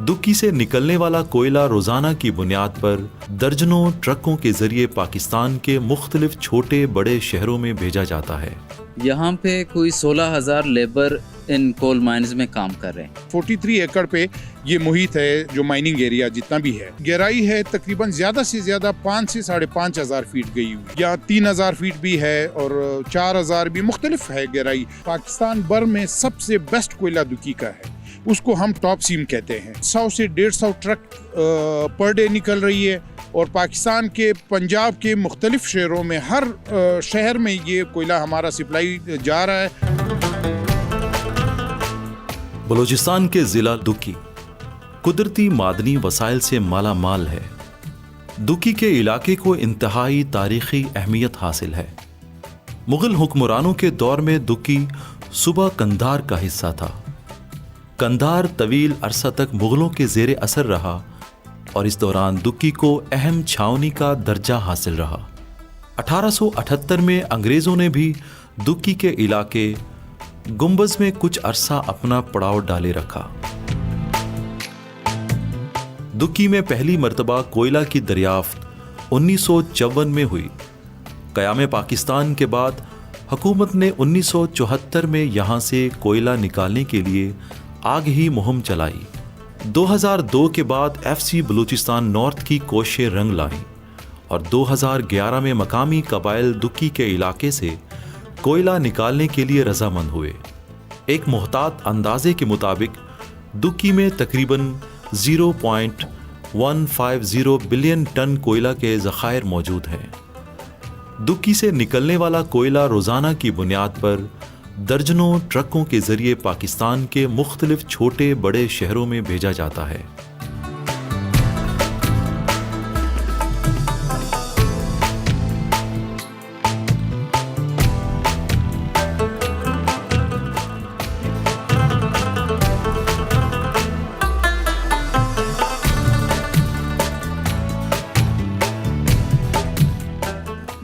दुक्की से निकलने वाला कोयला रोजाना की बुनियाद पर दर्जनों ट्रकों के जरिए पाकिस्तान के मुख्तलिफ छोटे बड़े शहरों में भेजा जाता है। यहाँ पे कोई 16,000 लेबर इन कोल माइंस में काम कर रहे हैं। 43 एकड़ पे ये मुहित है जो माइनिंग एरिया जितना भी है। गहराई है तकरीबन ज्यादा से ज्यादा 5 से 5,500 फीट गई हुई, या 3,000 फीट भी है और 4,000 भी, मुख्तलिफ है गहराई। पाकिस्तान भर में सबसे बेस्ट कोयला दुक्की का है, उसको हम टॉप सीम कहते हैं। 100 से 150 ट्रक पर डे निकल रही है और पाकिस्तान के पंजाब के मुख्तलिफ शहरों में हर शहर में ये कोयला हमारा सप्लाई जा रहा है। बलूचिस्तान के जिला दुक्की कुदरती मादनी वसाइल से माला माल है। दुक्की के इलाके को इंतहाई तारीखी अहमियत हासिल है। मुगल हुक्मरानों के दौर में दुक्की सूबा कंधार का हिस्सा था। कंधार तवील अरसा तक मुगलों के जेर असर रहा और इस दौरान दुक्की को अहम छावनी का दर्जा हासिल रहा। 1878 में अंग्रेज़ों ने भी दुक्की के इलाके गुंबज में कुछ अरसा अपना पड़ाव डाले रखा। दुक्की में पहली मर्तबा कोयला की दरियाफ्त 1954 में हुई। क़याम पाकिस्तान के बाद हुकूमत ने 1974 में यहाँ से कोयला निकालने के लिए आग ही मुहिम चलाई। 2002 के बाद FC बलूचिस्तान नॉर्थ की कोशिशें रंग लाई और 2011 में मकामी कबाइल दुक्की के इलाके से कोयला निकालने के लिए रजामंद हुए। एक मुहतात अंदाजे के मुताबिक दुक्की में तकरीबन 0.150 बिलियन टन कोयला के ज़खायर मौजूद हैं। दुक्की से निकलने वाला कोयला रोज़ाना की बुनियाद पर दर्जनों ट्रकों के जरिए पाकिस्तान के मुख्तलिफ छोटे बड़े शहरों में भेजा जाता है।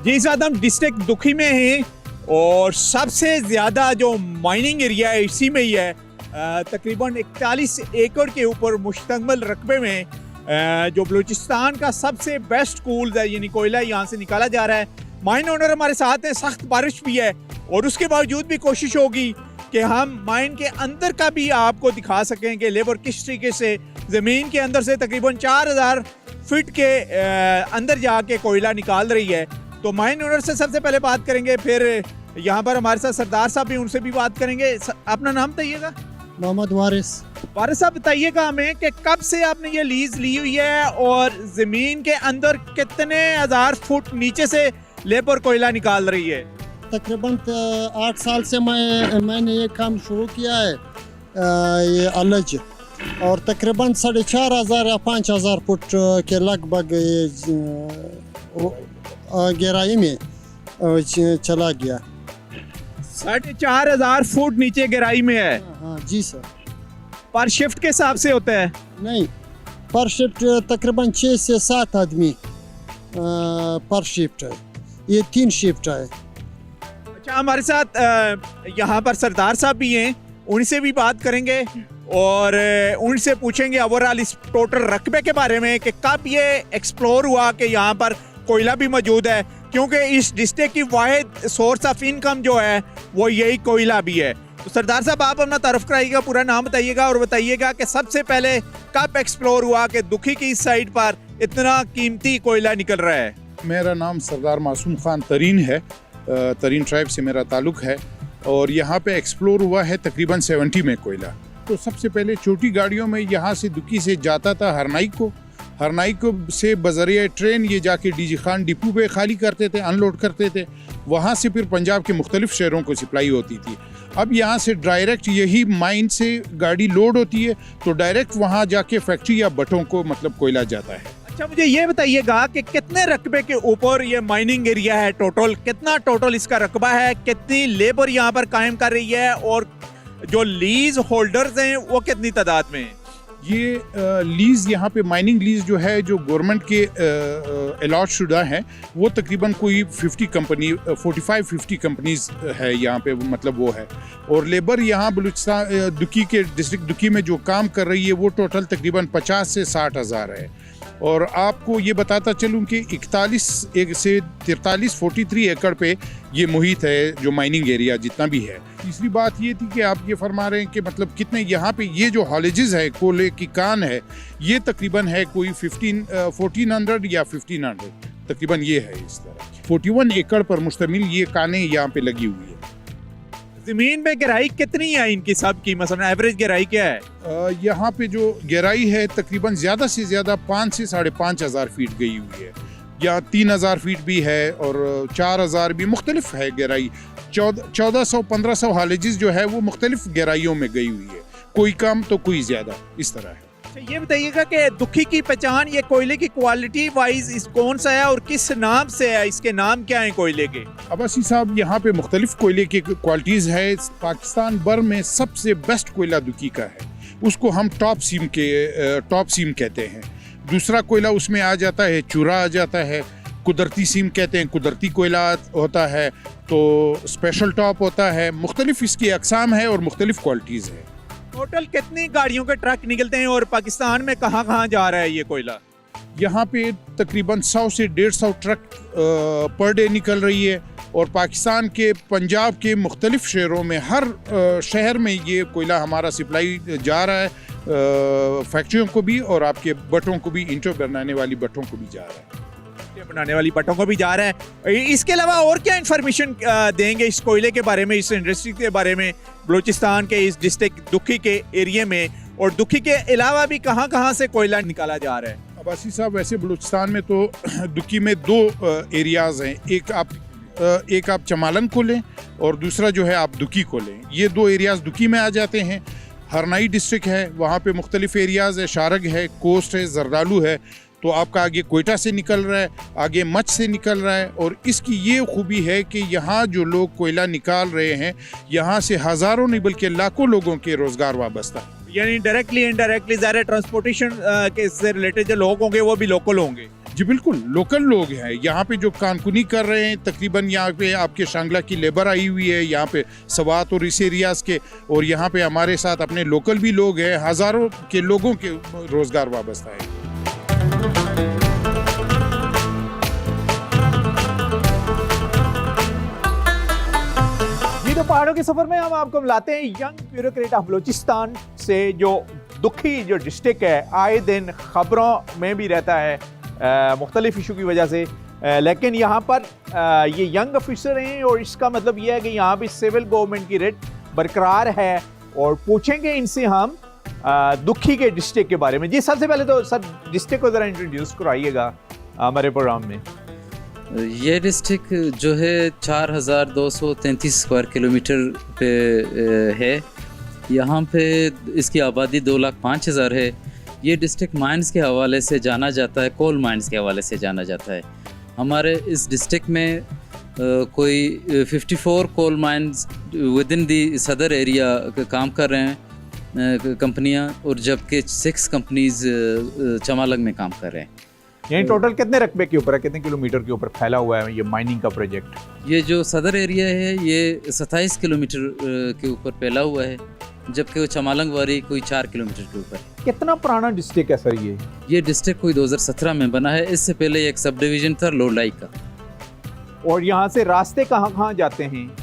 जी साहब, हम डिस्ट्रिक्ट दुखी में हैं और सबसे ज़्यादा जो माइनिंग एरिया है इसी में ही है। तकरीबन 41 एकड़ के ऊपर मुश्तमिल रकबे में जो बलूचिस्तान का सबसे बेस्ट कूल है, यानी कोयला यहाँ से निकाला जा रहा है। माइन ओनर हमारे साथ हैं, सख्त बारिश भी है और उसके बावजूद भी कोशिश होगी कि हम माइन के अंदर का भी आपको दिखा सकें कि लेबर किस तरीके से ज़मीन के अंदर से तकरीबन 4,000 फीट के अंदर जाके कोयला निकाल रही है। तो माइन ओनर से सबसे पहले बात करेंगे, फिर यहाँ पर हमारे साथ सरदार साहब भी, उनसे भी बात करेंगे। अपना नाम बताइएगा। मोहम्मद वारिस। वारिस साहब, बताइएगा हमें कि कब से आपने ये लीज ली हुई है और ज़मीन के अंदर कितने हज़ार फुट नीचे से लेबर कोयला निकाल रही है? तकरीबन 8 साल से मैंने ये काम शुरू किया है, ये अलज, और तकरीबन 4,500 या 5,000 फुट के लगभग गहराई में चला गया। 4,500 फुट नीचे गहराई में है। हाँ जी सर। पर शिफ्ट के हिसाब से होता है? नहीं, पर शिफ्ट तकरीबन 6 से 7 आदमी पर शिफ्ट है, ये 3 शिफ्ट है। अच्छा, हमारे साथ यहाँ पर सरदार साहब भी हैं, उनसे भी बात करेंगे और उनसे पूछेंगे ओवरऑल इस टोटल रकबे के बारे में कि कब ये एक्सप्लोर हुआ कि यहाँ पर कोयला भी मौजूद है, क्योंकि इस डिस्ट्रिक्ट की वाहिद सोर्स ऑफ इनकम जो है वो यही कोयला भी है। तो सरदार साहब, आप अपना तारुफ कराइएगा, पूरा नाम बताइएगा और बताइएगा कि सबसे पहले कब एक्सप्लोर हुआ कि दुखी की इस साइड पर इतना कीमती कोयला निकल रहा है? मेरा नाम सरदार मासूम खान तरीन है, तरीन ट्राइब से मेरा ताल्लुक है और यहाँ पे एक्सप्लोर हुआ है तकरीबन 70 में कोयला। तो सबसे पहले छोटी गाड़ियों में यहाँ से दुक्की से जाता था हरनाई को से बजरिया ट्रेन ये जाके डीजी खान डिपो पे खाली करते थे, अनलोड करते थे, वहाँ से फिर पंजाब के मुख्तलिफ शहरों को सप्लाई होती थी। अब यहाँ से डायरेक्ट यही माइन से गाड़ी लोड होती है तो डायरेक्ट वहाँ जाके फैक्ट्री या भट्टों को मतलब कोयला जाता है। अच्छा, मुझे ये बताइएगा कि कितने रकबे के ऊपर ये माइनिंग एरिया है? कितना टोटल इसका रकबा है? कितनी लेबर यहाँ पर कायम कर रही है और जो लीज होल्डर्स हैं वो कितनी तादाद में हैं? ये लीज़ यहाँ पे माइनिंग लीज़ जो है जो गवर्नमेंट के अलॉट शुदा है वो तकरीबन कोई 45-50 कंपनीज है यहाँ पे, मतलब वो है। और लेबर यहाँ बलूचिस्तान दुकी के डिस्ट्रिक्ट दुकी में जो काम कर रही है वो टोटल तकरीबन 50 से 60 हज़ार है। और आपको ये बताता चलूँ कि 43 एकड़ पे ये मुहित है जो माइनिंग एरिया जितना भी है। तीसरी बात ये थी कि आप ये फरमा रहे हैं कि मतलब कितने यहाँ पे ये जो हॉलेजेस है कोयले की कान है ये तकरीबन है कोई 1400 या 1500 तकरीबन ये है इस तरह। 41 एकड़ पर मुश्तमिल ये कानें यहाँ पे लगी हुई है। जमीन में गहराई कितनी है इनकी सब की, मतलब एवरेज गहराई क्या है? यहाँ पे जो गहराई है तकरीबन ज़्यादा से ज़्यादा 5 से 5.5 हज़ार फीट गई हुई है, या 3000 फीट भी है और 4000 भी, मुख्तलिफ है गहराई। 1400-1500 हालेजिस जो है वो मुख्तलिफ गहराइयों में गई हुई है, कोई कम तो कोई ज़्यादा, इस तरह है। ये बताइएगा कि दुखी की पहचान ये कोयले की क्वालिटी वाइज इस कौन सा है और किस नाम से है, इसके नाम क्या है कोयले के? अब्बासी साहब यहाँ पे मुख्तलिफ कोयले की क्वालिटीज़ है। पाकिस्तान भर में सबसे बेस्ट कोयला दुकी का है, उसको हम टॉप सीम कहते हैं। दूसरा कोयला उसमें आ जाता है चूरा आ जाता है, कुदरती सीम कहते हैं, कुदरती कोयला होता है, तो स्पेशल टॉप होता है। मुख्तलिफ इसकी अकसाम है और मुख्तलिफ क्वालिटीज़ है। टोटल कितनी गाड़ियों के ट्रक निकलते हैं और पाकिस्तान में कहाँ कहाँ जा रहा है ये कोयला? यहाँ पे तकरीबन 100 से 150 ट्रक पर डे निकल रही है और पाकिस्तान के पंजाब के मुख्तलिफ शहरों में हर शहर में ये कोयला हमारा सप्लाई जा रहा है, फैक्ट्रियों को भी और आपके बटों को भी, ईंटों बनाने वाली बटों को भी जा रहा है, बनाने वाली बटों को भी जा रहा है। इसके अलावा और क्या इन्फॉर्मेशन देंगे इस कोयले के बारे में, इस इंडस्ट्री के बारे में, बलूचिस्तान के इस डिस्ट्रिक्ट दुखी के एरिया में, और दुखी के अलावा भी कहाँ कहाँ से कोयला निकाला जा रहा है? अब्बासी साहब वैसे बलूचिस्तान में तो दुकी में 2 एरियाज़ हैं, एक आप चमालन को लें और दूसरा जो है आप दुकी को लें। ये 2 एरियाज़ दुकी में आ जाते हैं। हरनाई डिस्ट्रिक्ट है, वहाँ पे मुख्तलिफ एरियाज़ है, शारग है, कोस्ट है, जरदालू है, तो आपका आगे कोयटा से निकल रहा है, आगे मच से निकल रहा है। और इसकी ये खूबी है कि यहाँ जो लोग कोयला निकाल रहे हैं, यहाँ से हज़ारों नहीं बल्कि लाखों लोगों के रोज़गार वाबस्ता है। यानी डायरेक्टली इनडायरेक्टली ज़ाहिर ट्रांसपोर्टेशन के से रिलेटेड जो लोग होंगे वो भी लोकल होंगे? जी बिल्कुल, लोकल लोग हैं यहाँ पे जो कानकुनी कर रहे हैं। तकरीबन यहाँ पे आपके शांगला की लेबर आई हुई है, यहाँ पे सवात और इस एरियाज़ के, और यहाँ पे हमारे साथ अपने लोकल भी लोग हैं। हज़ारों के लोगों के रोज़गार वाबस्ता है। तो पहाड़ों के सफर में हम आपको मिलाते हैं यंग ब्यूरोक्रेट ऑफ बलूचिस्तान से, जो दुखी जो डिस्ट्रिक्ट है आए दिन खबरों में भी रहता है मुख्तलिफ इशू की वजह से, लेकिन यहाँ पर ये यंग ऑफिसर हैं और इसका मतलब ये है कि यहाँ भी सिविल गवर्नमेंट की रेट बरकरार है। और पूछेंगे इनसे हम दुखी के डिस्ट्रिक्ट के बारे में। जी सबसे पहले तो सर डिस्ट्रिक्ट को ज़रा इंट्रोड्यूस कराइएगा हमारे प्रोग्राम में। ये डिस्ट्रिक्ट जो है 4233 स्क्वायर किलोमीटर पे है। यहाँ पे इसकी आबादी 2,05,000 है। ये डिस्ट्रिक्ट माइंस के हवाले से जाना जाता है, कोल माइंस के हवाले से जाना जाता है। हमारे इस डिस्ट्रिक्ट में कोई 54 कोल माइंस विद इन दी सदर एरिया काम कर रहे हैं कंपनियाँ, और जबकि 6 कंपनीज चमालंग में काम कर रहे हैं। यानी टोटल कितने रकबे के ऊपर है, कितने किलोमीटर के ऊपर फैला हुआ है ये माइनिंग का प्रोजेक्ट? ये जो सदर एरिया है ये 27 किलोमीटर के ऊपर फैला हुआ है, जबकि वो चमालंग वारी कोई 4 किलोमीटर के ऊपर है। कितना पुराना डिस्ट्रिक्ट है सर ये डिस्ट्रिक्ट कोई 2017 में बना है। इससे पहले एक सब डिवीज़न था लोलाई का। और यहाँ से रास्ते कहाँ कहाँ जाते हैं?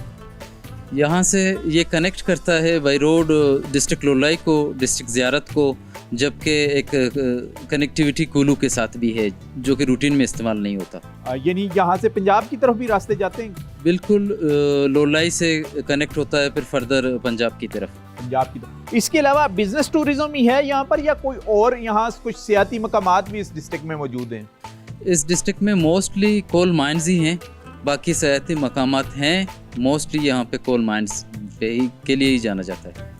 यहाँ से ये कनेक्ट करता है बाई रोड डिस्ट्रिक्ट लोलाई को, डिस्ट्रिक्ट ज़ियारत को, जबकि एक कनेक्टिविटी कुलू के साथ भी है जो कि रूटीन में इस्तेमाल नहीं होता। यानी यहाँ से पंजाब की तरफ भी रास्ते जाते हैं? बिल्कुल, लोलाई से कनेक्ट होता है फिर फर्दर पंजाब की तरफ। पंजाब की तरफ। इसके अलावा बिजनेस टूरिज्म ही है यहाँ पर, या कोई और यहाँ कुछ सियाती मकामात भी इस डिस्ट्रिक्ट में मौजूद हैं? इस डिस्ट्रिक्ट में मोस्टली कोल माइंस ही हैं, बाकी सियाती मकामात हैं। मोस्टली यहाँ पे कोल माइंस के लिए ही जाना जाता है।